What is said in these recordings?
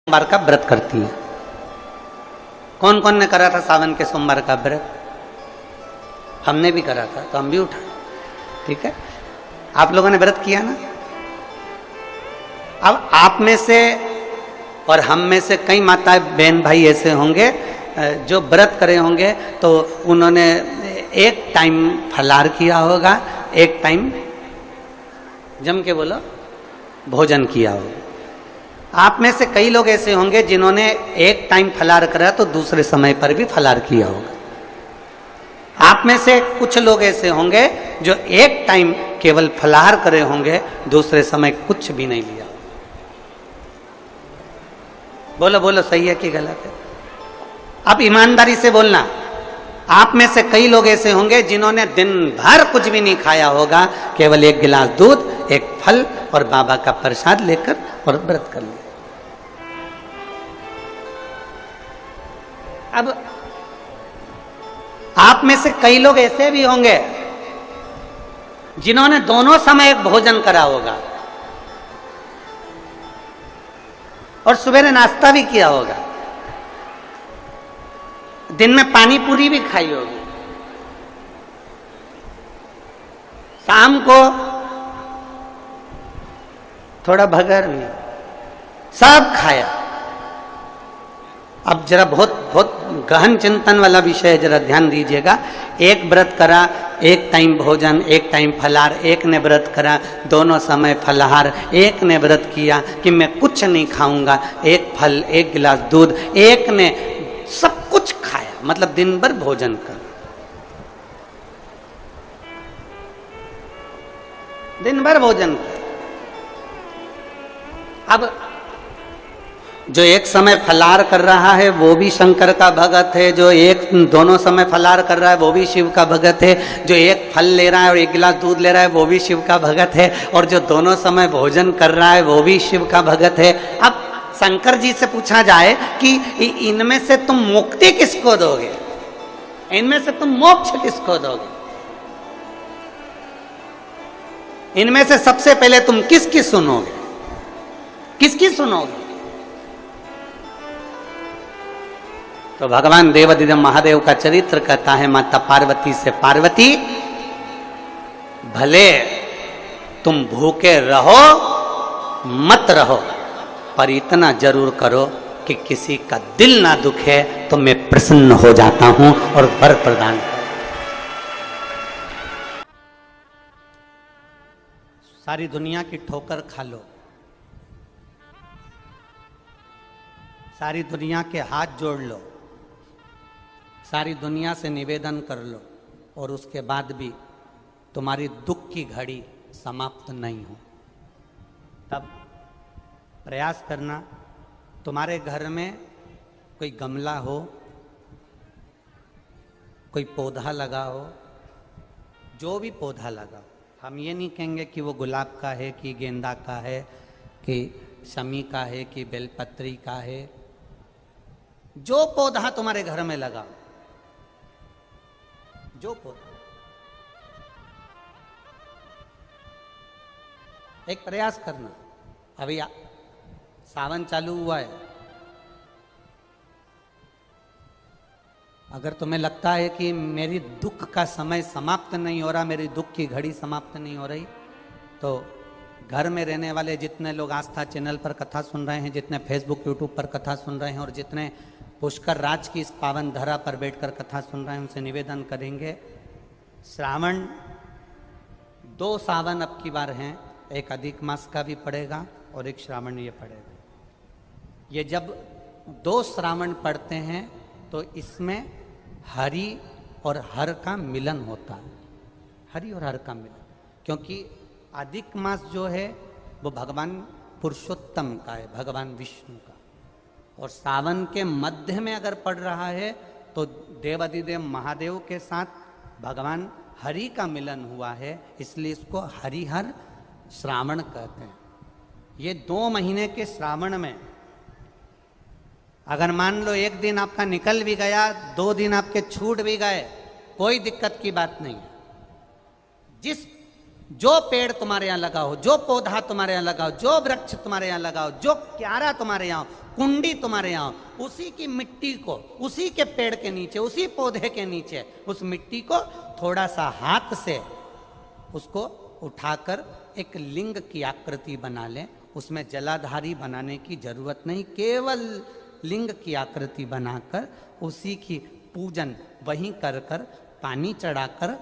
सोमवार का व्रत करती है। कौन कौन ने करा था सावन के सोमवार का व्रत? हमने भी करा था, तो हम भी उठाए। ठीक है, आप लोगों ने व्रत किया ना। अब आप में से और हम में से कई माताएं बहन भाई ऐसे होंगे जो व्रत करे होंगे, तो उन्होंने एक टाइम फलाहार किया होगा, एक टाइम जम के बोलो भोजन किया होगा। आप में से कई लोग ऐसे होंगे जिन्होंने एक टाइम फलाहार करा तो दूसरे समय पर भी फलाहार किया होगा। आप में से कुछ लोग ऐसे होंगे जो एक टाइम केवल फलाहार करे होंगे, दूसरे समय कुछ भी नहीं लिया होगा। बोलो बोलो, सही है कि गलत है? अब ईमानदारी से बोलना। आप में से कई लोग ऐसे होंगे जिन्होंने दिन भर कुछ भी नहीं खाया होगा, केवल एक गिलास दूध, एक फल और बाबा का प्रसाद लेकर और व्रत कर लिया। अब आप में से कई लोग ऐसे भी होंगे जिन्होंने दोनों समय एक भोजन करा होगा और सवेरे नाश्ता भी किया होगा, दिन में पानी पूरी भी खाई होगी, शाम को थोड़ा भगर में सब खाया। अब जरा बहुत बहुत गहन चिंतन वाला विषय है, जरा ध्यान दीजिएगा। एक व्रत करा, एक टाइम भोजन, एक टाइम फलाहार, एक ने व्रत करा दोनों समय फलाहार, एक ने व्रत किया कि मैं कुछ नहीं खाऊंगा, एक फल, एक गिलास दूध, एक ने सब कुछ खाया, मतलब दिन भर भोजन कर, दिन भर भोजन कर। अब जो एक समय फलाहार कर रहा है वो भी शंकर का भगत है, जो एक दोनों समय फलाहार कर रहा है वो भी शिव का भगत है, जो एक फल ले रहा है और एक गिलास दूध ले रहा है वो भी शिव का भगत है, और जो दोनों समय भोजन कर रहा है वो भी शिव का भगत है। अब शंकर जी से पूछा जाए कि इनमें से तुम मुक्ति किसको दोगे, इनमें से तुम मोक्ष किसको दोगे, इनमें से सबसे पहले तुम किसकी सुनोगे, किसकी सुनोगे? तो भगवान देवाधिदेव महादेव का चरित्र कहता है, माता पार्वती से, पार्वती भले तुम भूखे रहो मत रहो, पर इतना जरूर करो कि किसी का दिल ना दुखे तो मैं प्रसन्न हो जाता हूं और वर प्रदान करूं। सारी दुनिया की ठोकर खा लो, सारी दुनिया के हाथ जोड़ लो, सारी दुनिया से निवेदन कर लो, और उसके बाद भी तुम्हारी दुख की घड़ी समाप्त नहीं हो, तब प्रयास करना। तुम्हारे घर में कोई गमला हो, कोई पौधा लगा हो, जो भी पौधा लगा हो, हम ये नहीं कहेंगे कि वो गुलाब का है कि गेंदा का है कि शमी का है कि बेलपत्री का है, जो पौधा तुम्हारे घर में लगा, जो पौधा, एक प्रयास करना। अभी सावन चालू हुआ है, अगर तुम्हें लगता है कि मेरी दुख का समय समाप्त नहीं हो रहा, मेरी दुख की घड़ी समाप्त नहीं हो रही, तो घर में रहने वाले जितने लोग आस्था चैनल पर कथा सुन रहे हैं, जितने फेसबुक यूट्यूब पर कथा सुन रहे हैं, और जितने पुष्कर राज की इस पावन धरा पर बैठकर कथा सुन रहे हैं, उनसे निवेदन करेंगे, श्रावण 2 सावन अब की बार हैं, एक अधिक मास का भी पड़ेगा और एक श्रावण ये पड़ेगा। ये जब 2 श्रावण पड़ते हैं तो इसमें हरि और हर का मिलन होता है, हरि और हर का मिलन, क्योंकि अधिक मास जो है वो भगवान पुरुषोत्तम का है, भगवान विष्णु का, और सावन के मध्य में अगर पड़ रहा है तो देवाधिदेव महादेव के साथ भगवान हरि का मिलन हुआ है, इसलिए इसको हरिहर श्रावण कहते हैं। ये 2 महीने के श्रावण में अगर मान लो एक दिन आपका निकल भी गया, 2 दिन आपके छूट भी गए, कोई दिक्कत की बात नहीं है। जो पेड़ तुम्हारे यहाँ लगा हो, जो पौधा तुम्हारे यहाँ लगा हो, जो वृक्ष तुम्हारे यहाँ लगा हो, जो क्यारा तुम्हारे यहाँ हो, कुंडी तुम्हारे यहाँ, उसी की मिट्टी को, उसी के पेड़ के नीचे, उसी पौधे के नीचे उस मिट्टी को थोड़ा सा हाथ से उसको उठाकर एक लिंग की आकृति बना लें। उसमें जलाधारी बनाने की जरूरत नहीं, केवल लिंग की आकृति बनाकर उसी की पूजन वहीं कर कर पानी चढ़ाकर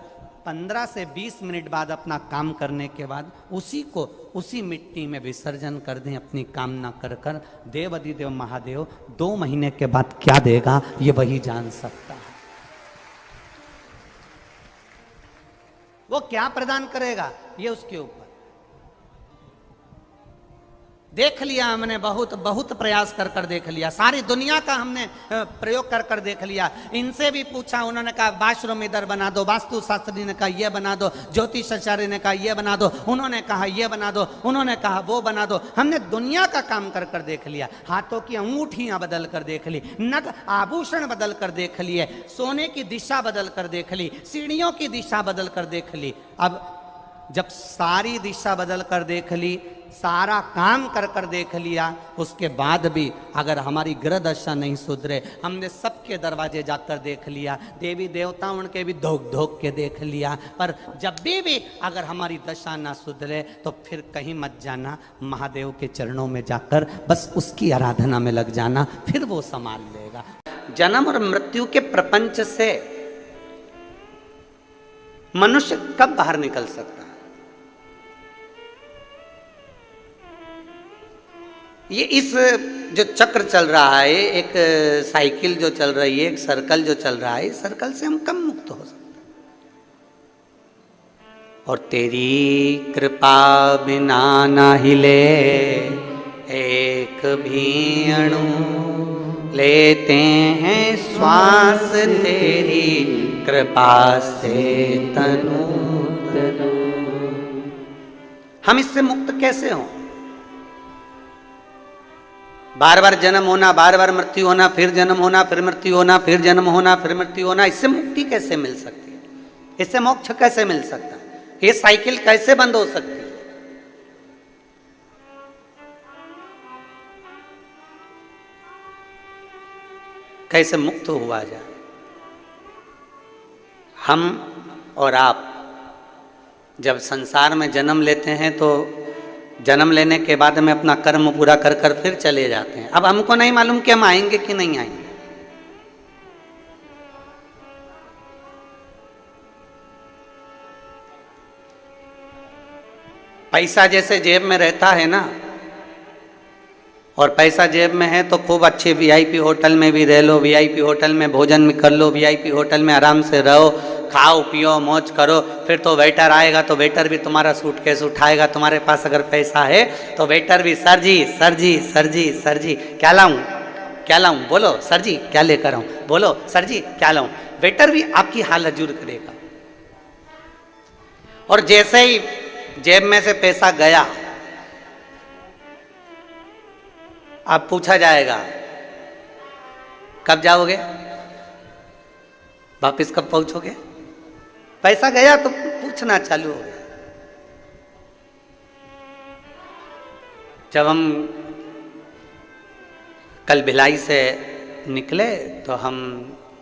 15 से 20 मिनट बाद अपना काम करने के बाद उसी को उसी मिट्टी में विसर्जन कर दें अपनी कामना कर कर। देव अधिदेव महादेव 2 महीने के बाद क्या देगा ये वही जान सकता है। वो क्या प्रदान करेगा ये उसके ऊपर। देख लिया हमने, बहुत बहुत प्रयास कर कर देख लिया, सारी दुनिया का हमने प्रयोग कर कर देख लिया। इनसे भी पूछा, उन्होंने कहा वाशरूम इधर बना दो, वास्तु शास्त्री ने कहा ये बना दो, ज्योतिषाचार्य ने कहा ये बना दो, उन्होंने कहा ये बना दो, उन्होंने कहा वो बना दो। हमने दुनिया का काम कर कर देख लिया, हाथों की अंगूठियां बदल कर देख ली, नग आभूषण बदल कर देख लिए, सोने की दिशा बदल कर देख ली, सीढ़ियों की दिशा बदल कर देख ली। अब जब सारी दिशा बदल कर देख ली, सारा काम कर कर देख लिया, उसके बाद भी अगर हमारी ग्रह दशा नहीं सुधरे, हमने सबके दरवाजे जाकर देख लिया, देवी देवताओं के भी धोक धोक के देख लिया, पर जब भी अगर हमारी दशा ना सुधरे तो फिर कहीं मत जाना, महादेव के चरणों में जाकर बस उसकी आराधना में लग जाना, फिर वो संभाल लेगा। जन्म और मृत्यु के प्रपंच से मनुष्य कब बाहर निकल सकता है? ये इस जो चक्र चल रहा है, एक साइकिल जो चल रही है, एक सर्कल जो चल रहा है, इस सर्कल से हम कब मुक्त हो सकते हैं? और तेरी कृपा बिना ना हिले एक भी अणु, लेते हैं श्वास तेरी कृपा से तनु तनु। हम इससे मुक्त कैसे हों? बार बार जन्म होना, बार बार मृत्यु होना, फिर जन्म होना, फिर मृत्यु होना, फिर जन्म होना, फिर मृत्यु होना, इससे मुक्ति कैसे मिल सकती है? इससे मोक्ष कैसे मिल सकता है? ये साइकिल कैसे बंद हो सकती है? कैसे मुक्त हुआ जाए? हम और आप जब संसार में जन्म लेते हैं तो जन्म लेने के बाद में अपना कर्म पूरा कर कर फिर चले जाते हैं। अब हमको नहीं मालूम कि हम आएंगे कि नहीं आएंगे। पैसा जैसे जेब में रहता है ना, और पैसा जेब में है तो खूब अच्छे वीआईपी होटल में भी रह लो, वीआईपी होटल में भोजन भी कर लो, वीआईपी होटल में आराम से रहो, खाओ पियो मौज करो। फिर तो वेटर आएगा तो वेटर भी तुम्हारा सूटकेस उठाएगा। तुम्हारे पास अगर पैसा है तो वेटर भी सर जी सर जी सर जी सर जी क्या लाऊं, क्या लाऊं, बोलो सर जी क्या लेकर आऊं, बोलो सर जी क्या लाऊं। वेटर भी आपकी हालत जरूर करेगा। और जैसे ही जेब में से पैसा गया, आप पूछा जाएगा कब जाओगे, वापिस कब पहुंचोगे। पैसा गया तो पूछना चालू हो गया। जब हम कल भिलाई से निकले तो हम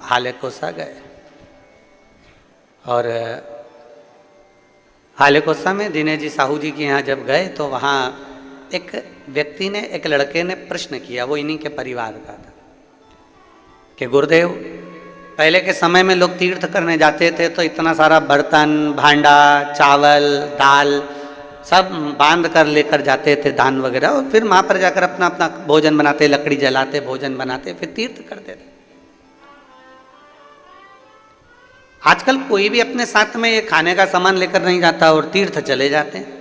हाले कोसा गए, और हाले कोसा में दिनेश जी साहू जी के यहाँ जब गए तो वहाँ एक व्यक्ति ने, एक लड़के ने प्रश्न किया, वो इन्हीं के परिवार का था, कि गुरुदेव पहले के समय में लोग तीर्थ करने जाते थे तो इतना सारा बर्तन भांडा चावल दाल सब बांध कर लेकर जाते थे, दान वगैरह, और फिर वहाँ पर जाकर अपना अपना भोजन बनाते, लकड़ी जलाते, भोजन बनाते, फिर तीर्थ करते थे। आजकल कोई भी अपने साथ में ये खाने का सामान लेकर नहीं जाता और तीर्थ चले जाते हैं।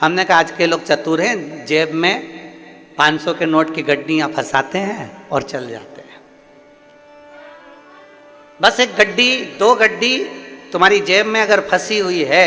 हमने कहा आज के लोग चतुर हैं, जेब में 500 के नोट की गड्डियाँ फंसाते हैं और चल जाते हैं। बस एक गड्डी दो गड्डी तुम्हारी जेब में अगर फंसी हुई है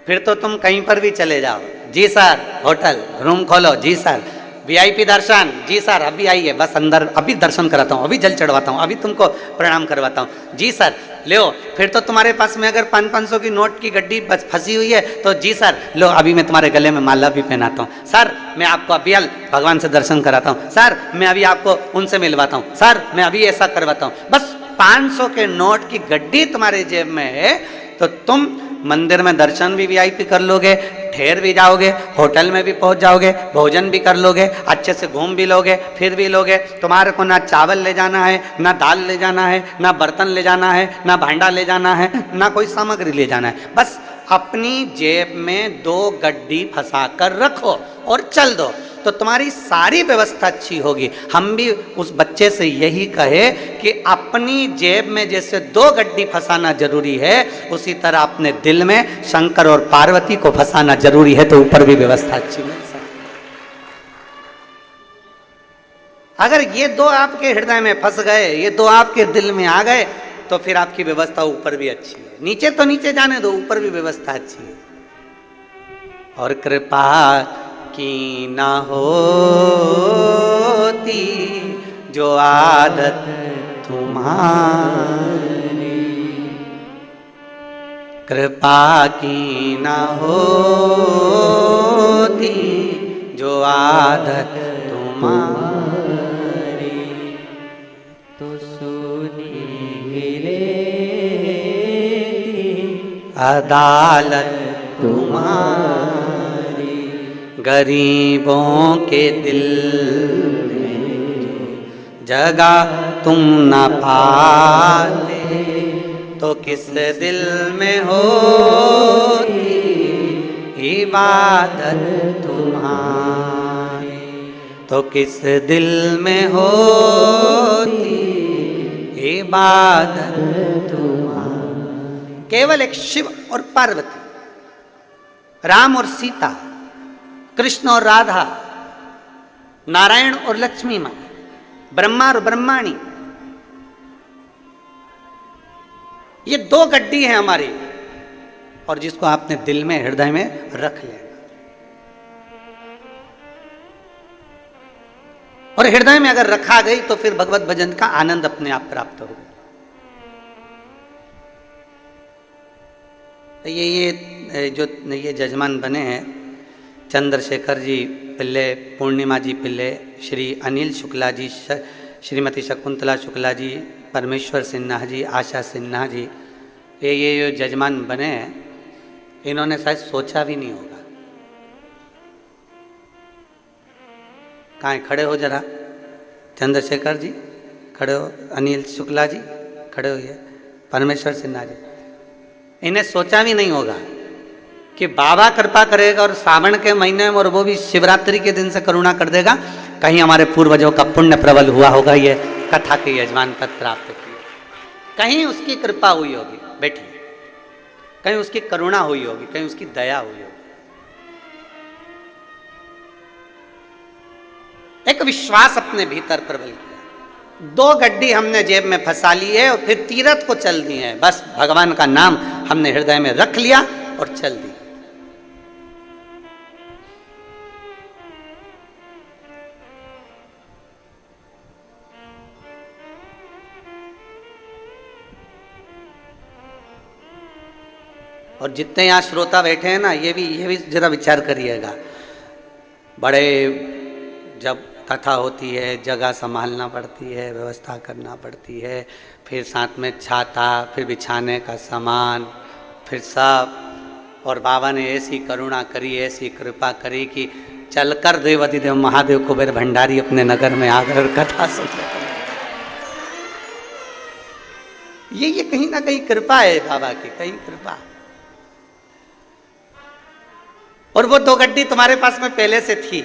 फिर तो तुम कहीं पर भी चले जाओ। जी सर होटल रूम खोलो, जी सर वीआईपी दर्शन, जी सर अभी आइए, बस अंदर अभी दर्शन कराता हूँ, अभी जल चढ़वाता हूँ, अभी तुमको प्रणाम करवाता हूँ, जी सर लो, फिर तो तुम्हारे पास में अगर 500 की नोट की गड्डी बस फंसी हुई है तो जी सर लो, अभी मैं तुम्हारे गले में माला भी पहनाता हूँ, सर मैं आपको अभी भगवान से दर्शन कराता हूँ, सर मैं अभी आपको उनसे मिलवाता हूँ, सर मैं अभी ऐसा करवाता हूँ। बस 500 के नोट की गड्डी तुम्हारे जेब में है तो तुम मंदिर में दर्शन भी वीआईपी कर लोगे, ठहर भी जाओगे, होटल में भी पहुंच जाओगे, भोजन भी कर लोगे, अच्छे से घूम भी लोगे, फिर भी लोगे। तुम्हारे को ना चावल ले जाना है, ना दाल ले जाना है, ना बर्तन ले जाना है, ना भांडा ले जाना है, ना कोई सामग्री ले जाना है। बस अपनी जेब में 2 गड्डी फंसा कर रखो और चल दो, तो तुम्हारी सारी व्यवस्था अच्छी होगी। हम भी उस बच्चे से यही कहे कि अपनी जेब में जैसे 2 गड्डी फंसाना जरूरी है, उसी तरह अपने दिल में शंकर और पार्वती को फंसाना जरूरी है, तो ऊपर भी व्यवस्था अच्छी मिल सकती है। अगर ये 2 आपके हृदय में फंस गए, ये 2 आपके दिल में आ गए, तो फिर आपकी व्यवस्था ऊपर भी अच्छी है। नीचे तो नीचे जाने दो, ऊपर भी व्यवस्था अच्छी है। और कृपा की ना होती जो आदत तुम्हारी, कृपा की ना होती जो आदत तुम्हारी, तो सोनी गिरे अदालत तुम्हारी, गरीबों के दिल में जगह तुम न पाते, तो किस दिल में होती इबादत तुम्हारी, तो किस दिल में होती इबादत तुम्हारी। केवल एक शिव और पार्वती, राम और सीता, कृष्ण और राधा, नारायण और लक्ष्मी मां, ब्रह्मा और ब्रह्माणी, ये 2 गड्डी है हमारी, और जिसको आपने दिल में हृदय में रख लेना। और हृदय में अगर रखा गई तो फिर भगवत भजन का आनंद अपने आप प्राप्त होगा। ये जो ये जजमान बने हैं, चंद्रशेखर जी पिल्ले, पूर्णिमा जी पिल्ले, श्री अनिल शुक्ला जी, श्रीमती शकुंतला शुक्ला जी, परमेश्वर सिन्हा जी, आशा सिन्हा जी, ये जो जजमान बने हैं, इन्होंने शायद सोचा भी नहीं होगा। कहाँ खड़े हो जरा, चंद्रशेखर जी खड़े हो, अनिल शुक्ला जी खड़े होइए, परमेश्वर सिन्हा जी, इन्हें सोचा भी नहीं होगा कि बाबा कृपा करेगा और सावन के महीने में, और वो भी शिवरात्रि के दिन से करुणा कर देगा। कहीं हमारे पूर्वजों का पुण्य प्रबल हुआ होगा, ये कथा के यजमान पद प्राप्त किए, कहीं उसकी कृपा हुई होगी, बैठी, कहीं उसकी करुणा हुई होगी, कहीं उसकी दया हुई होगी। एक विश्वास अपने भीतर प्रबल किया। 2 गड्डी हमने जेब में फंसा ली है और फिर तीरथ को चल दी है। बस भगवान का नाम हमने हृदय में रख लिया और चल दी। और जितने यहाँ श्रोता बैठे हैं ना, ये भी जरा विचार करिएगा। बड़े जब कथा होती है, जगह संभालना पड़ती है, व्यवस्था करना पड़ती है, फिर साथ में छाता, फिर बिछाने का सामान, फिर सब। और बाबा ने ऐसी करुणा करी, ऐसी कृपा करी कि चलकर देवाधिदेव महादेव कुबेर भंडारी अपने नगर में आकर कथा सुन। ये कहीं ना कहीं कृपा है बाबा की, कहीं कृपा। और वो 2 गड्डी तुम्हारे पास में पहले से थी,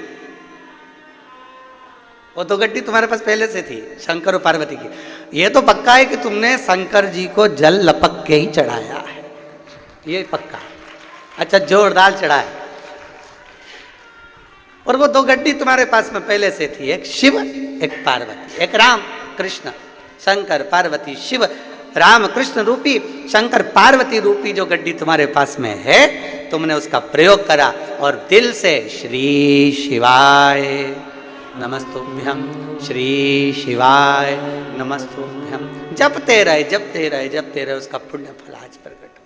वो 2 गड्डी तुम्हारे पास पहले से थी, शंकर और पार्वती की। ये तो पक्का है कि तुमने शंकर जी को जल लपक के ही चढ़ाया है, ये पक्का। अच्छा, जोरदार चढ़ाया। और वो 2 गड्डी तुम्हारे पास में पहले से थी, एक शिव एक पार्वती, एक राम कृष्ण, शंकर पार्वती शिव राम कृष्ण रूपी, शंकर पार्वती रूपी जो गड्डी तुम्हारे पास में है, तुमने उसका प्रयोग करा और दिल से श्री शिवाय नमस्तुभ्यं, श्री शिवाय नमस्तुभ्यं। जपते रहे जपते रहे जपते रहे, उसका पुण्य फल आज प्रकट हो।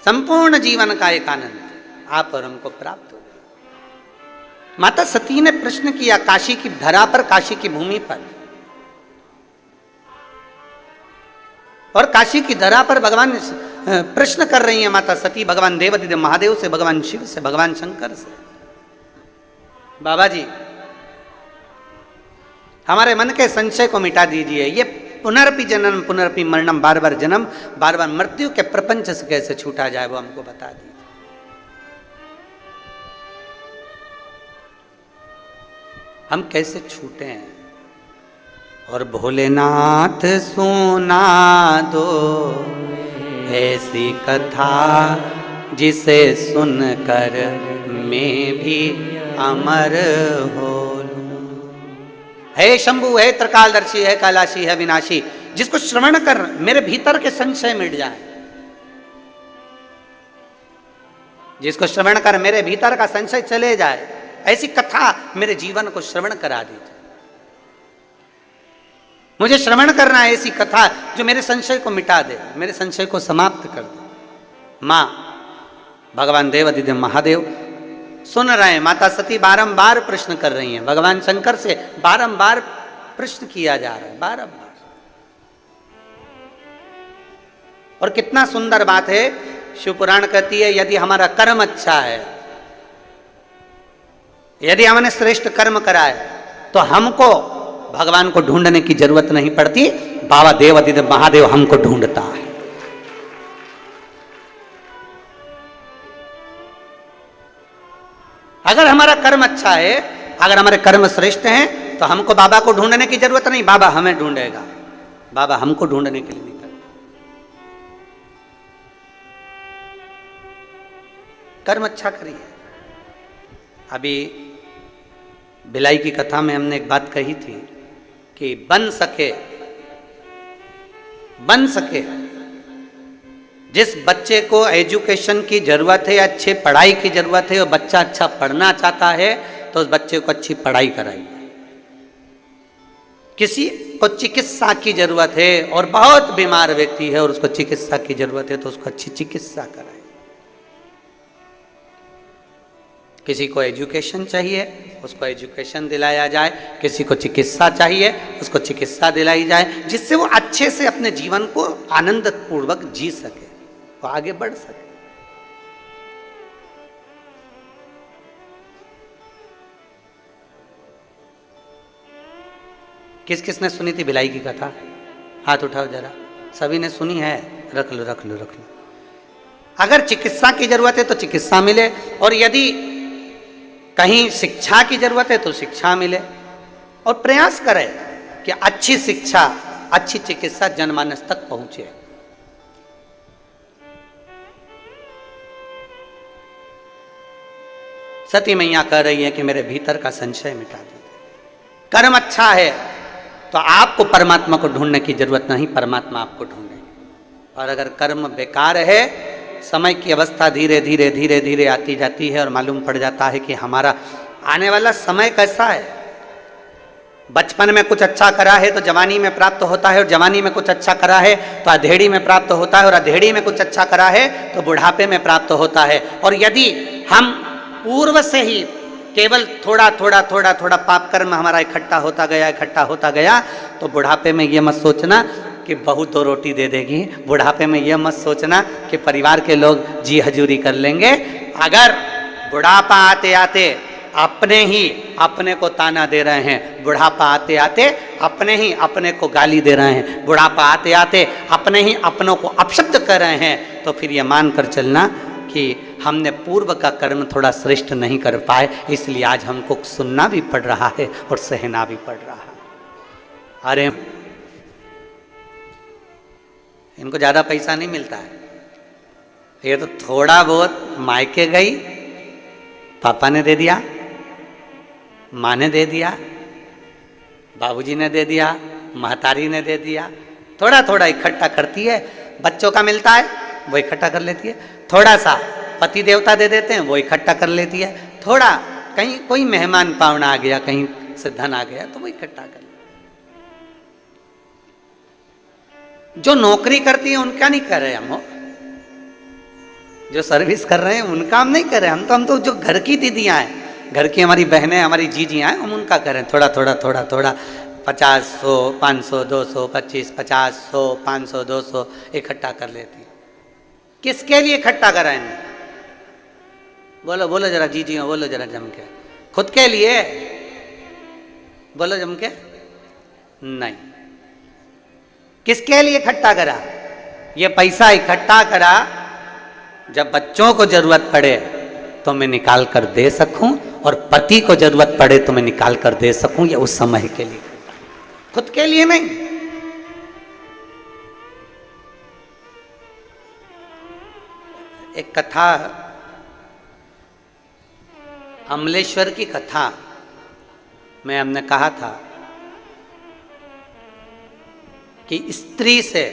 संपूर्ण जीवन का एक आनंद आप और हमको प्राप्त हो। माता सती ने प्रश्न किया काशी की धरा पर, काशी की भूमि पर, और काशी की धरा पर भगवान प्रश्न कर रही है माता सती भगवान देवादिदेव महादेव से, भगवान शिव से, भगवान शंकर से। बाबा जी, हमारे मन के संशय को मिटा दीजिए। ये पुनरपि जन्म पुनरपि मरणम, बार बार जन्म बार बार मृत्यु के प्रपंच से कैसे छूटा जाए, वो हमको बता दीजिए। हम कैसे छूटे हैं? और भोलेनाथ सुना दो ऐसी कथा जिसे सुनकर मैं भी अमर हो लूं। हे शंभु, है त्रिकालदर्शी, है कैलाशी, है विनाशी, जिसको श्रवण कर मेरे भीतर के संशय मिट जाए, जिसको श्रवण कर मेरे भीतर का संशय चले जाए, ऐसी कथा मेरे जीवन को श्रवण करा दीजिए। मुझे श्रवण करना है ऐसी कथा जो मेरे संशय को मिटा दे, मेरे संशय को समाप्त कर दे। मां भगवान देवादिदेव महादेव सुन रहे हैं। माता सती बारंबार प्रश्न कर रही हैं, भगवान शंकर से बारंबार प्रश्न किया जा रहा है, बारंबार। और कितना सुंदर बात है, शिव पुराण कहती है यदि हमारा कर्म अच्छा है, यदि हमने श्रेष्ठ कर्म करा है, तो हमको भगवान को ढूंढने की जरूरत नहीं पड़ती, बाबा देवादिदेव महादेव हमको ढूंढता है। अगर हमारा कर्म अच्छा है, अगर हमारे कर्म श्रेष्ठ हैं, तो हमको बाबा को ढूंढने की जरूरत नहीं, बाबा हमें ढूंढेगा। बाबा हमको ढूंढने के लिए नहीं करते। कर्म अच्छा करिए। अभी भिलाई की कथा में हमने एक बात कही थी कि बन सके जिस बच्चे को एजुकेशन की जरूरत है, अच्छे पढ़ाई की जरूरत है, और बच्चा अच्छा पढ़ना चाहता है, तो उस बच्चे को अच्छी पढ़ाई कराइए। किसी को चिकित्सा की जरूरत है और बहुत बीमार व्यक्ति है और उसको चिकित्सा की जरूरत है, तो उसको अच्छी चिकित्सा कराइए। किसी को एजुकेशन चाहिए, उसको एजुकेशन दिलाया जाए, किसी को चिकित्सा चाहिए, उसको चिकित्सा दिलाई जाए, जिससे वो अच्छे से अपने जीवन को आनंद पूर्वक जी सके, वो आगे बढ़ सके। किस किसने सुनी थी भिलाई की कथा? हाथ उठाओ जरा। सभी ने सुनी है? रख लो रख लो रख लो। अगर चिकित्सा की जरूरत है तो चिकित्सा मिले, और यदि कहीं शिक्षा की जरूरत है तो शिक्षा मिले, और प्रयास करें कि अच्छी शिक्षा, अच्छी चिकित्सा जनमानस तक पहुंचे। सती मैया कह रही है कि मेरे भीतर का संशय मिटा दीजिए। कर्म अच्छा है तो आपको परमात्मा को ढूंढने की जरूरत नहीं, परमात्मा आपको ढूंढेंगे। और अगर कर्म बेकार है, समय की अवस्था धीरे धीरे धीरे धीरे आती जाती है और मालूम पड़ जाता है कि हमारा आने वाला समय कैसा है। बचपन में कुछ अच्छा करा है तो जवानी में प्राप्त होता है, और जवानी में कुछ अच्छा करा है तो अधेड़ी में प्राप्त होता है, और अधेड़ी में कुछ अच्छा करा है तो बुढ़ापे में प्राप्त होता है। और यदि हम पूर्व से ही केवल थोड़ा थोड़ा थोड़ा थोड़ा पाप कर्म हमारा इकट्ठा होता गया, तो बुढ़ापे में ये मत सोचना कि बहू तो रोटी दे देगी, बुढ़ापे में यह मत सोचना कि परिवार के लोग जी हजूरी कर लेंगे। अगर बुढ़ापा आते आते अपने ही अपने को ताना दे रहे हैं, बुढ़ापा आते आते अपने ही अपने को गाली दे रहे हैं, बुढ़ापा आते आते अपने ही अपनों को अपशब्द कर रहे हैं, तो फिर यह मान कर चलना कि हमने पूर्व का कर्म थोड़ा श्रेष्ठ नहीं कर पाए, इसलिए आज हमको सुनना भी पड़ रहा है और सहना भी पड़ रहा है। अरे इनको ज़्यादा पैसा नहीं मिलता है, ये तो थोड़ा बहुत मायके गई, पापा ने दे दिया, माँ ने दे दिया, बाबूजी ने दे दिया, महतारी ने दे दिया, थोड़ा थोड़ा इकट्ठा करती है। बच्चों का मिलता है वो इकट्ठा कर लेती है, थोड़ा सा पति देवता दे देते हैं, वो इकट्ठा कर लेती है। थोड़ा कहीं कोई मेहमान पावना आ गया, कहीं से धन आ गया तो वो इकट्ठा कर ले। जो नौकरी करती है उनका नहीं कर रहे हम, जो सर्विस कर रहे हैं उनका हम नहीं कर रहे। हम तो जो घर की दीदियां हैं, घर की हमारी बहनें, हमारी जीजियां हैं, हम उनका करें। थोड़ा थोड़ा थोड़ा थोड़ा 50, 100, 500, 200, 25, 50, 100, 500, 200 इकट्ठा कर लेती है। किसके लिए इकट्ठा कराएंगे? बोलो बोलो जरा जीजियों, बोलो जरा जम के। खुद के लिए? बोलो जम के। नहीं। किसके लिए इकट्ठा करा? ये पैसा इकट्ठा करा जब बच्चों को जरूरत पड़े तो मैं निकाल कर दे सकूं, और पति को जरूरत पड़े तो मैं निकाल कर दे सकूं। ये उस समय के लिए, खुद के लिए नहीं। एक कथा, अमलेश्वर की कथा में हमने कहा था कि स्त्री से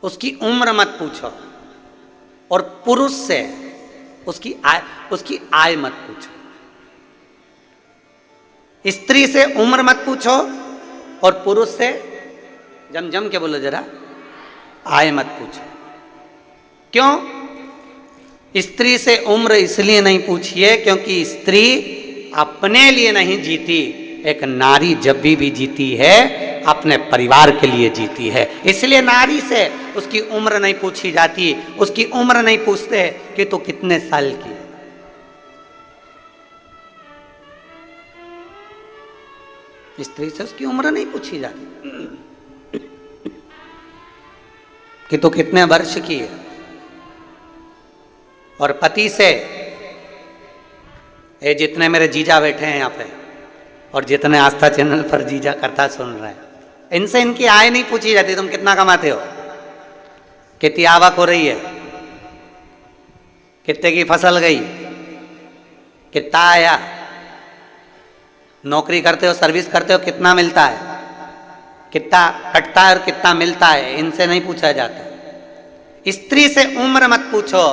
उसकी उम्र मत पूछो और पुरुष से उसकी आय मत पूछो। स्त्री से उम्र मत पूछो और पुरुष से, जम के बोलो जरा, आय मत पूछो। क्यों? स्त्री से उम्र इसलिए नहीं पूछिए क्योंकि स्त्री अपने लिए नहीं जीती। एक नारी जब भी जीती है अपने परिवार के लिए जीती है, इसलिए नारी से उसकी उम्र नहीं पूछी जाती। उसकी उम्र नहीं पूछते कि तू कितने साल की है। स्त्री से उसकी उम्र नहीं पूछी जाती कि तू कितने वर्ष की है। और पति से, ये जितने मेरे जीजा बैठे हैं यहाँ पे और जितने आस्था चैनल पर जीजा कथा सुन रहे हैं, इनसे इनकी आय नहीं पूछी जाती। तुम कितना कमाते हो, कितनी आवक हो रही है, कितने की फसल गई, कितना आया, नौकरी करते हो, सर्विस करते हो, कितना मिलता है, कितना कटता है और कितना मिलता है, इनसे नहीं पूछा जाता। स्त्री से उम्र मत पूछो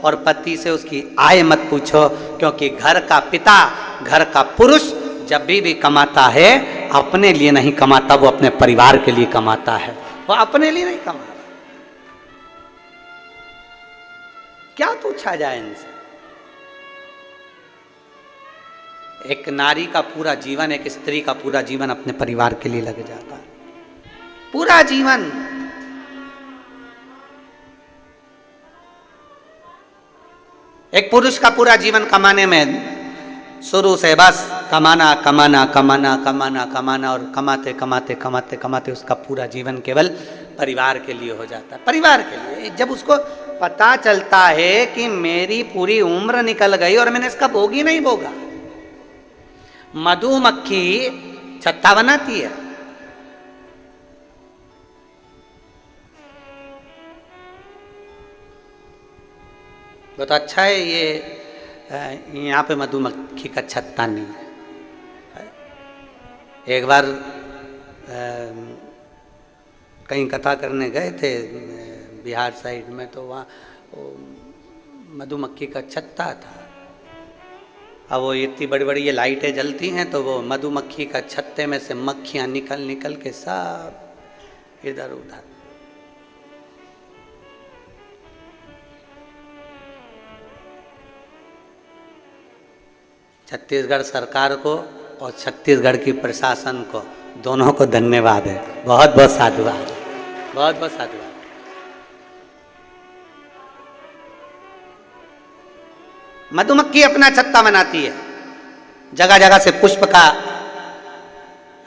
और पति से उसकी आय मत पूछो, क्योंकि घर का पिता, घर का पुरुष जब भी कमाता है अपने लिए नहीं कमाता, वो अपने परिवार के लिए कमाता है, वो अपने लिए नहीं कमाता। क्या पूछा जाए इनसे? एक नारी का पूरा जीवन, एक स्त्री का पूरा जीवन अपने परिवार के लिए लग जाता है, पूरा जीवन। एक पुरुष का पूरा जीवन कमाने में, शुरू से बस कमाना कमाना कमाना कमाना कमाना, और कमाते कमाते कमाते कमाते उसका पूरा जीवन केवल परिवार के लिए हो जाता है, परिवार के लिए। जब उसको पता चलता है कि मेरी पूरी उम्र निकल गई और मैंने इसका भोग ही नहीं भोगा। मधुमक्खी छत्ता बनाती है, बहुत अच्छा है ये, यहाँ पे मधुमक्खी का छत्ता नहीं है। एक बार कहीं कथा करने गए थे बिहार साइड में, तो वहाँ मधुमक्खी का छत्ता था। अब वो इतनी बड़ी बड़ी ये लाइटें जलती हैं, तो वो मधुमक्खी का छत्ते में से मक्खियाँ निकल निकल के सब इधर उधर। छत्तीसगढ़ सरकार को और छत्तीसगढ़ की प्रशासन को, दोनों को धन्यवाद है, बहुत बहुत साधुवाद, बहुत बहुत साधुवाद। मधुमक्खी अपना छत्ता बनाती है, जगह जगह से पुष्प का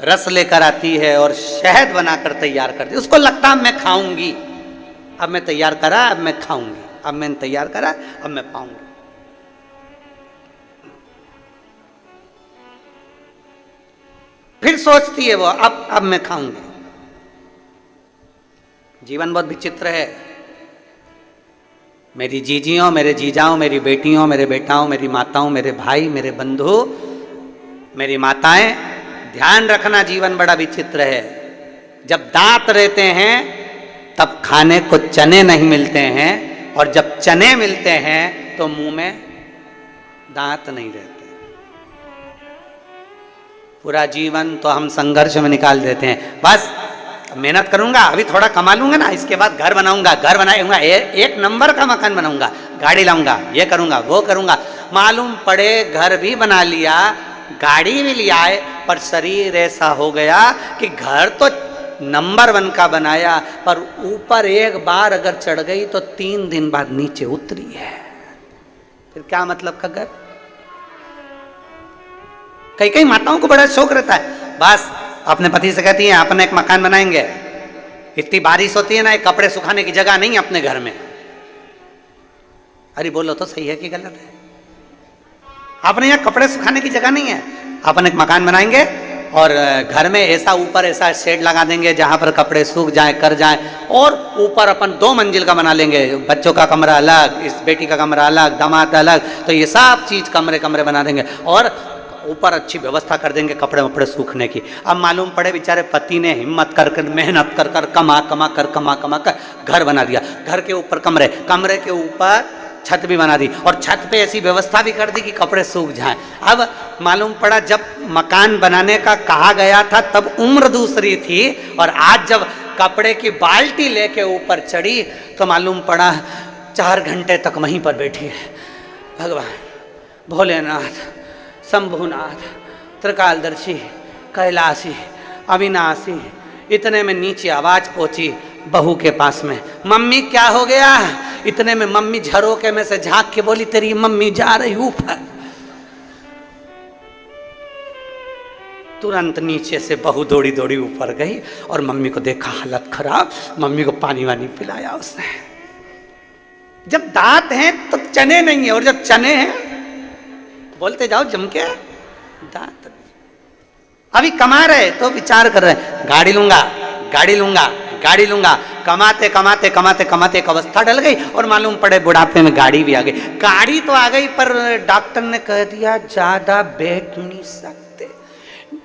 रस लेकर आती है और शहद बनाकर तैयार करती है। उसको लगता है मैं खाऊंगी, अब मैं तैयार करा, अब मैं खाऊंगी, अब मैंने तैयार करा, अब मैं पाऊंगी। फिर सोचती है वो, अब मैं खाऊंगी। जीवन बहुत विचित्र है। मेरी जीजियों, मेरे जीजाओं, मेरी बेटियों, मेरे बेटाओं, मेरी माताओं, मेरे भाई, मेरे बंधु, मेरी माताएं, ध्यान रखना, जीवन बड़ा विचित्र है। जब दांत रहते हैं तब खाने को चने नहीं मिलते हैं, और जब चने मिलते हैं तो मुंह में दांत नहीं रहते। पूरा जीवन तो हम संघर्ष में निकाल देते हैं। बस मेहनत करूंगा, अभी थोड़ा कमा लूंगा ना, इसके बाद घर बनाऊंगा, घर बनाऊंगा, एक नंबर का मकान बनाऊंगा, गाड़ी लाऊंगा, ये करूंगा, वो करूंगा। मालूम पड़े घर भी बना लिया, गाड़ी भी लिया है, पर शरीर ऐसा हो गया कि घर तो नंबर 1 का बनाया, पर ऊपर एक बार अगर चढ़ गई तो 3 दिन बाद नीचे उतरी है। फिर क्या मतलब का घर? कई कई माताओं को बड़ा शौक रहता है, बस अपने पति से कहती हैं अपने एक मकान बनाएंगे, इतनी बारिश होती है ना, एक कपड़े सुखाने की जगह नहीं है अपने घर में। अरे बोलो तो सही है कि गलत है? अपने यहाँ कपड़े सुखाने की जगह नहीं है, अपन एक मकान बनाएंगे और घर में ऐसा ऊपर ऐसा शेड लगा देंगे जहां पर कपड़े सूख जाए, कर जाए, और ऊपर अपन 2 मंजिल का बना लेंगे, बच्चों का कमरा अलग, इस बेटी का कमरा अलग, दामाद अलग, तो ये सब चीज कमरे कमरे बना देंगे और ऊपर अच्छी व्यवस्था कर देंगे कपड़े वपड़े सूखने की। अब मालूम पड़े बेचारे पति ने हिम्मत कर कर मेहनत कर कर कमा कर घर बना दिया, घर के ऊपर कमरे, कमरे के ऊपर छत भी बना दी, और छत पे ऐसी व्यवस्था भी कर दी कि कपड़े सूख जाएं। अब मालूम पड़ा जब मकान बनाने का कहा गया था तब उम्र दूसरी थी, और आज जब कपड़े की बाल्टी लेके ऊपर चढ़ी तो मालूम पड़ा 4 घंटे तक वहीं पर बैठी है। भगवान भोलेनाथ, शंभुनाथ, त्रिकालदर्शी, कैलाशी, अविनाशी, इतने में नीचे आवाज पहुंची बहू के पास में, मम्मी क्या हो गया? इतने में मम्मी झरोके में से झांक के बोली, तेरी मम्मी जा रही ऊपर। तुरंत नीचे से बहू दौड़ी दौड़ी ऊपर गई और मम्मी को देखा हालत खराब, मम्मी को पानी वानी पिलाया उसने। जब दांत हैं तो चने नहीं है, और जब चने हैं बोलते जाओ जम के, दांत अभी कमा रहे तो विचार कर रहे गाड़ी लूंगा, गाड़ी लूंगा, गाड़ी लूंगा, कमाते कमाते कमाते कमाते एक अवस्था डल गई और मालूम पड़े बुढ़ापे में गाड़ी भी आ गई। गाड़ी तो आ गई पर डॉक्टर ने कह दिया ज्यादा बैठ नहीं सकते,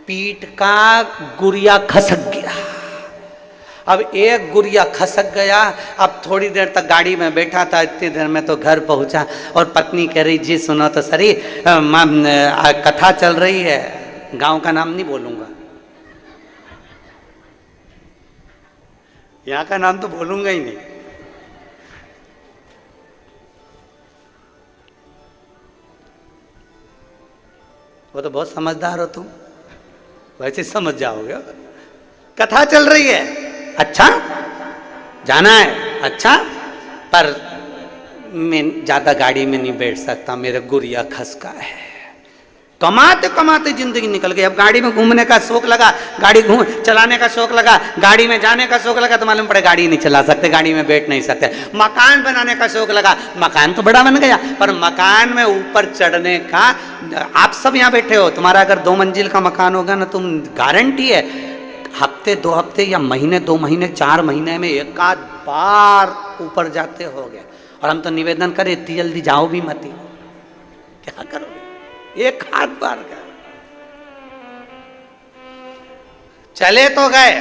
पीठ का गुरिया खसक गया। अब एक गुरिया खसक गया, अब थोड़ी देर तक गाड़ी में बैठा था, इतनी देर में तो घर पहुंचा और पत्नी कह रही जी सुनो तो सरी, कथा चल रही है, गांव का नाम नहीं बोलूंगा, यहाँ का नाम तो बोलूंगा ही नहीं। वो तो बहुत समझदार हो तुम, वैसे समझ जाओगे। कथा चल रही है, अच्छा जाना है, अच्छा पर मैं ज्यादा गाड़ी में नहीं बैठ सकता, मेरा गुरिया खसका है। कमाते कमाते जिंदगी निकल गई। अब गाड़ी में घूमने का शौक लगा, गाड़ी चलाने का शौक लगा, गाड़ी में जाने का शौक लगा तो मालूम पड़े गाड़ी नहीं चला सकते, गाड़ी में बैठ नहीं सकते। मकान बनाने का शौक लगा, मकान तो बड़ा बन गया पर मकान में ऊपर चढ़ने का, आप सब यहाँ बैठे हो, तुम्हारा अगर 2 मंजिल का मकान होगा ना, तुम गारंटी है हफ्ते 2 हफ्ते या महीने 2 महीने 4 महीने में एक आध बार ऊपर जाते हो गए। और हम तो निवेदन करें इतनी जल्दी जाओ भी मत, क्या करोगे, एक हाथ बार का चले तो गए,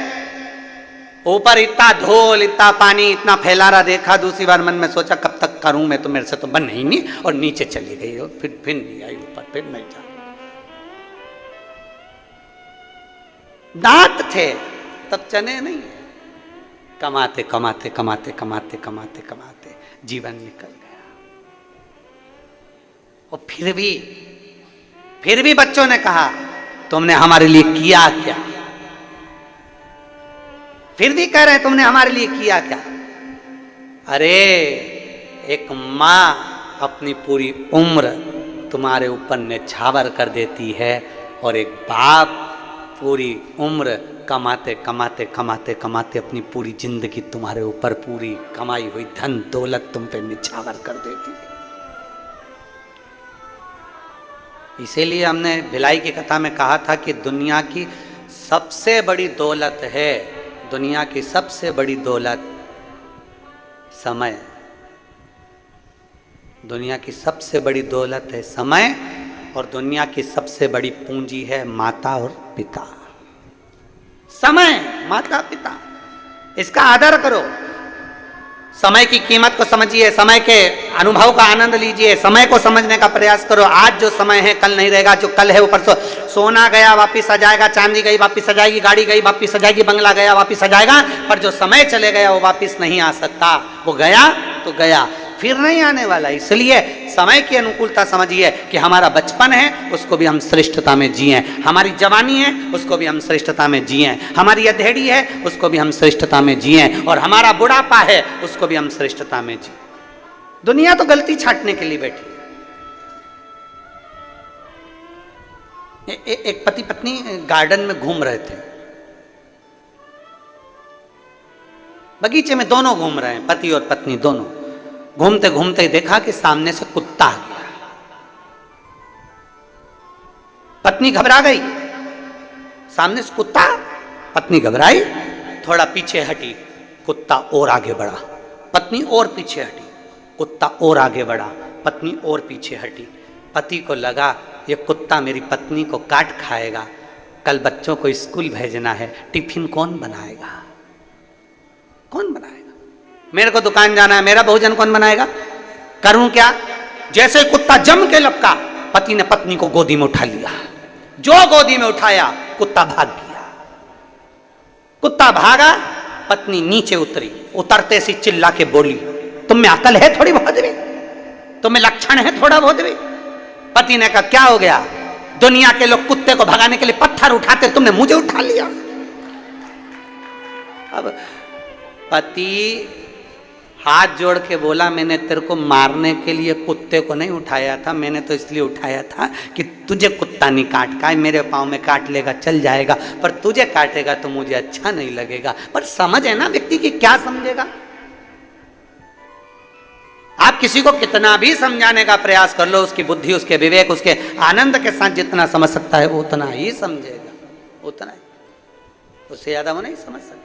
ऊपर इतना धूल इतना पानी इतना फैला रहा देखा, दूसरी बार मन में सोचा कब तक करूं मैं, तो मेरे से तो बन ही नहीं, और नीचे चली गई और फिर नहीं आई ऊपर, फिर नहीं जा। दांत थे तब चने नहीं, कमाते कमाते कमाते कमाते कमाते कमाते जीवन निकल गया। और फिर भी बच्चों ने कहा तुमने हमारे लिए किया क्या? फिर भी कह रहे हैं तुमने हमारे लिए किया क्या? अरे एक माँ अपनी पूरी उम्र तुम्हारे ऊपर न्यौछावर कर देती है, और एक बाप पूरी उम्र कमाते कमाते कमाते कमाते अपनी पूरी जिंदगी तुम्हारे ऊपर पूरी कमाई हुई धन दौलत तुम पे न्यौछावर कर देती है। इसीलिए हमने भिलाई की कथा में कहा था कि दुनिया की सबसे बड़ी दौलत है, दुनिया की सबसे बड़ी दौलत समय, दुनिया की सबसे बड़ी दौलत है समय, और दुनिया की सबसे बड़ी पूंजी है माता और पिता। समय, माता पिता, इसका आदर करो। समय की कीमत को समझिए, समय के अनुभव का आनंद लीजिए, समय को समझने का प्रयास करो। आज जो समय है कल नहीं रहेगा, जो कल है वो परसों। सोना गया वापिस आ जाएगा, चांदी गई वापिस आ जाएगी, गाड़ी गई वापिस आ जाएगी, बंगला गया वापिस आ जाएगा, पर जो समय चले गया वो वापिस नहीं आ सकता। वो गया तो गया, फिर नहीं आने वाला। इसलिए समय की अनुकूलता समझिए कि हमारा बचपन है उसको भी हम श्रेष्ठता में जिए, हमारी जवानी है उसको भी हम श्रेष्ठता में जिए, हमारी अधेड़ी है उसको भी हम श्रेष्ठता में जिए, और हमारा बुढ़ापा है उसको भी हम श्रेष्ठता में जिए। दुनिया तो गलती छांटने के लिए बैठी है। एक पति पत्नी गार्डन में घूम रहे थे, बगीचे में दोनों घूम रहे हैं, पति और पत्नी दोनों। घूमते घूमते ही देखा कि सामने से कुत्ता आ गया। पत्नी घबरा गई, सामने से कुत्ता, पत्नी घबराई, थोड़ा पीछे हटी, कुत्ता और आगे बढ़ा, पत्नी और पीछे हटी, कुत्ता और आगे बढ़ा, पत्नी और पीछे हटी। पति को लगा ये कुत्ता मेरी पत्नी को काट खाएगा, कल बच्चों को स्कूल भेजना है, टिफिन कौन बनाएगा, कौन बनाएगा, मेरे को दुकान जाना है, मेरा भोजन कौन बनाएगा, करूं क्या। जैसे कुत्ता जम के लपका, पति ने पत्नी को गोदी में उठा लिया। जो गोदी में उठाया कुत्ता भाग गया। कुत्ता भागा, पत्नी नीचे उतरी, उतरते सी चिल्ला के बोली, तुम में अकल है थोड़ी बहुत भी, तुम्हें लक्षण है थोड़ा बहुत भी। पति ने कहा क्या हो गया, दुनिया के लोग कुत्ते को भगाने के लिए पत्थर उठाते, तुमने मुझे उठा लिया। अब पति हाथ जोड़ के बोला, मैंने तेरे को मारने के लिए कुत्ते को नहीं उठाया था, मैंने तो इसलिए उठाया था कि तुझे कुत्ता नहीं काट का, मेरे पाँव में काट लेगा चल जाएगा, पर तुझे काटेगा तो मुझे अच्छा नहीं लगेगा। पर समझ है ना व्यक्ति की, क्या समझेगा। आप किसी को कितना भी समझाने का प्रयास कर लो, उसकी बुद्धि, उसके विवेक, उसके आनंद के साथ जितना समझ सकता है वो उतना ही समझेगा, उतना ही, उससे ज्यादा वो नहीं समझ सकता।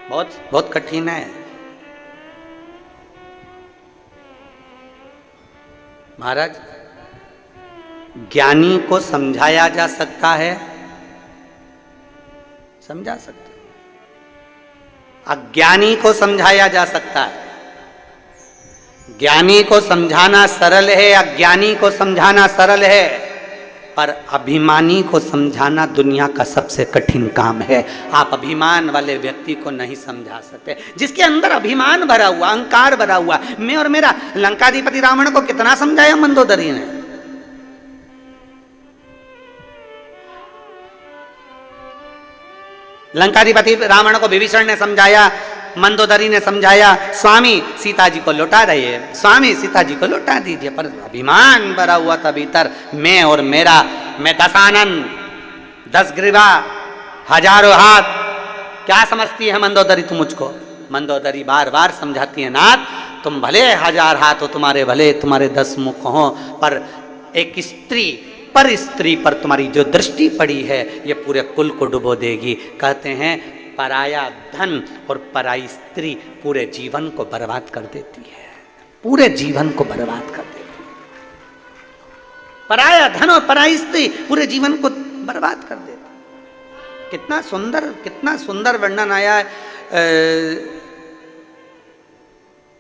बहुत बहुत कठिन है। महाराज, ज्ञानी को समझाया जा सकता है, समझा सकते, अज्ञानी को समझाया जा सकता है। ज्ञानी को समझाना सरल है, अज्ञानी को समझाना सरल है, पर अभिमानी को समझाना दुनिया का सबसे कठिन काम है। आप अभिमान वाले व्यक्ति को नहीं समझा सकते, जिसके अंदर अभिमान भरा हुआ, अहंकार भरा हुआ, मैं और मेरा। लंकाधिपति रावण को कितना समझाया मंदोदरी ने, लंकाधिपति रावण को विभीषण ने समझाया, मंदोदरी ने समझाया, स्वामी सीता जी को लौटा रहे, स्वामी सीता जी को लौटा दीजिए, पर अभिमान भरा हुआ था भीतर, मैं और मेरा, मैं 10 आनंद, 10 ग्रीवा, हजारों हाथ। क्या समझती है मंदोदरी तू मुझको। मंदोदरी बार बार समझाती है, नाथ तुम भले 1000 हाथ हो, तुम्हारे भले तुम्हारे 10 मुख हो, पर एक स्त्री पर तुम्हारी जो दृष्टि पड़ी है ये पूरे कुल को डुबो देगी। कहते हैं पराया धन और पराई स्त्री पूरे जीवन को बर्बाद कर देती है, पूरे जीवन को बर्बाद कर देती है। पराया धन और पराई स्त्री पूरे जीवन को बर्बाद कर देती है। कितना सुंदर वर्णन आया है।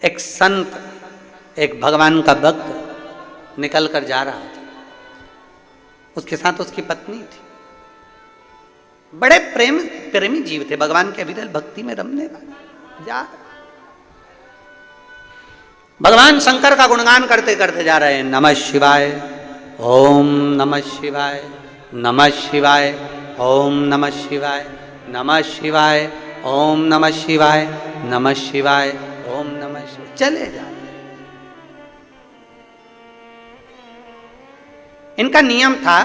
एक संत, एक भगवान का भक्त निकल कर जा रहा था, उसके साथ उसकी पत्नी थी। बड़े प्रेमी जीव थे, भगवान के विरल भक्ति में रमने वाले। जा भगवान शंकर का गुणगान करते करते जा रहे हैं, नमः शिवाय, ओम नमः शिवाय, नमः शिवाय, ओम नमः शिवाय, नमः शिवाय, ओम नमः शिवाय, नमः शिवाय, ओम नमः शिवाय, चले जा। इनका नियम था,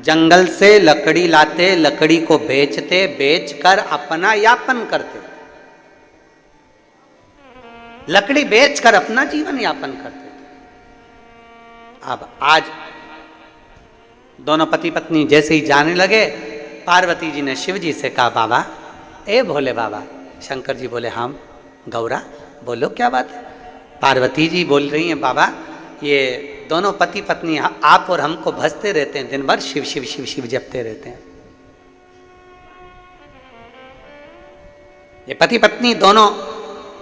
जंगल से लकड़ी लाते, लकड़ी को बेचते, बेचकर अपना यापन करते, लकड़ी बेचकर अपना जीवन यापन करते थे। अब आज दोनों पति पत्नी जैसे ही जाने लगे, पार्वती जी ने शिव जी से कहा, बाबा, ए भोले बाबा। शंकर जी बोले, हाँ गौरा बोलो क्या बात है। पार्वती जी बोल रही हैं, बाबा ये दोनों पति पत्नी आप और हमको भजते रहते हैं, दिन भर शिव शिव शिव शिव जपते रहते हैं। ये पति पत्नी दोनों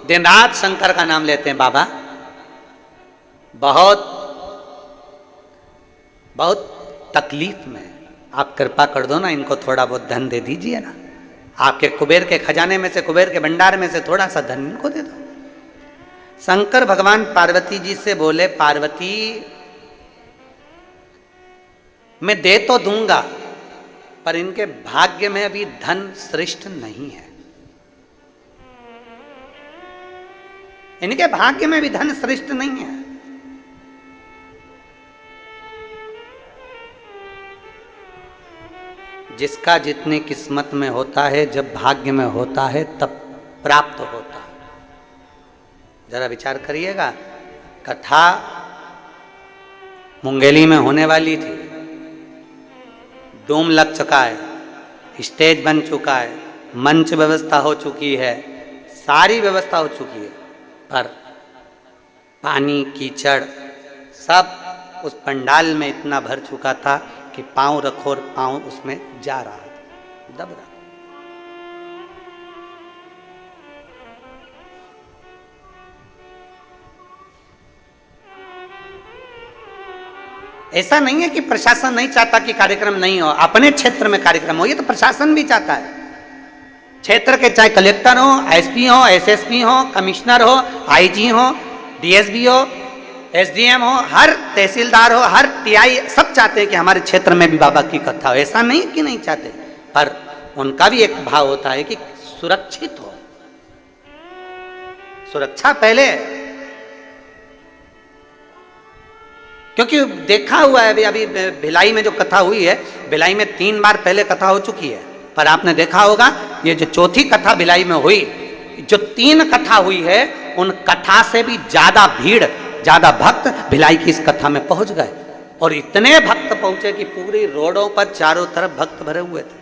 दिन रात शंकर का नाम लेते हैं, बाबा बहुत बहुत तकलीफ में, आप कृपा कर दो ना, इनको थोड़ा बहुत धन दे दीजिए ना, आपके कुबेर के खजाने में से, कुबेर के भंडार में से थोड़ा सा धन इनको दे दो। शंकर भगवान पार्वती जी से बोले, पार्वती मैं दे तो दूंगा, पर इनके भाग्य में अभी धन श्रेष्ठ नहीं है, इनके भाग्य में भी धन श्रेष्ठ नहीं है। जिसका जितनी किस्मत में होता है, जब भाग्य में होता है तब प्राप्त होता है। जरा विचार करिएगा, कथा मुंगेली में होने वाली थी, डोम लग चुका है, स्टेज बन चुका है, मंच व्यवस्था हो चुकी है, सारी व्यवस्था हो चुकी है, पर पानी कीचड़ सब उस पंडाल में इतना भर चुका था कि पांव रखो और पांव उसमें जा रहा है, दब रहा। ऐसा नहीं है कि प्रशासन नहीं चाहता कि कार्यक्रम नहीं हो, अपने क्षेत्र में कार्यक्रम हो, ये तो प्रशासन भी चाहता है। क्षेत्र के चाहे कलेक्टर हो, एसपी हो, एसएसपी हो, कमिश्नर हो, आईजी हो, डीएसपी हो, एसडीएम हो, हर तहसीलदार हो, हर टीआई, सब चाहते हैं कि हमारे क्षेत्र में भी बाबा की कथा हो। ऐसा नहीं कि नहीं चाहते, पर उनका भी एक भाव होता है कि सुरक्षित हो, सुरक्षा पहले, क्योंकि देखा हुआ है अभी भिलाई में जो कथा हुई है, भिलाई में 3 बार पहले कथा हो चुकी है, पर आपने देखा होगा ये जो चौथी कथा भिलाई में हुई, जो 3 कथा हुई है, उन कथा से भी ज्यादा भीड़, ज्यादा भक्त भिलाई की इस कथा में पहुंच गए, और इतने भक्त पहुंचे कि पूरी रोडों पर चारों तरफ भक्त भरे हुए थे।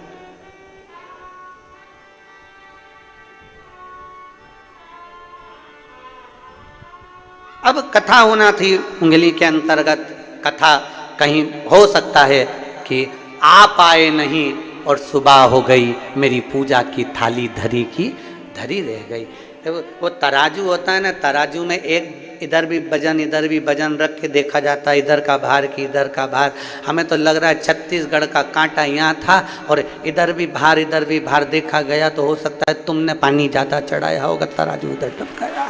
अब कथा होना थी उंगली के अंतर्गत, कथा कहीं हो सकता है कि आप आए नहीं और सुबह हो गई, मेरी पूजा की थाली धरी की धरी रह गई। वो तराजू होता है ना, तराजू में एक इधर भी वजन रख के देखा जाता है, इधर का भार की इधर का भार। हमें तो लग रहा है छत्तीसगढ़ का कांटा यहाँ था और इधर भी भार देखा गया, तो हो सकता है तुमने पानी ज़्यादा चढ़ाया होगा, तराजू उधर टप गया।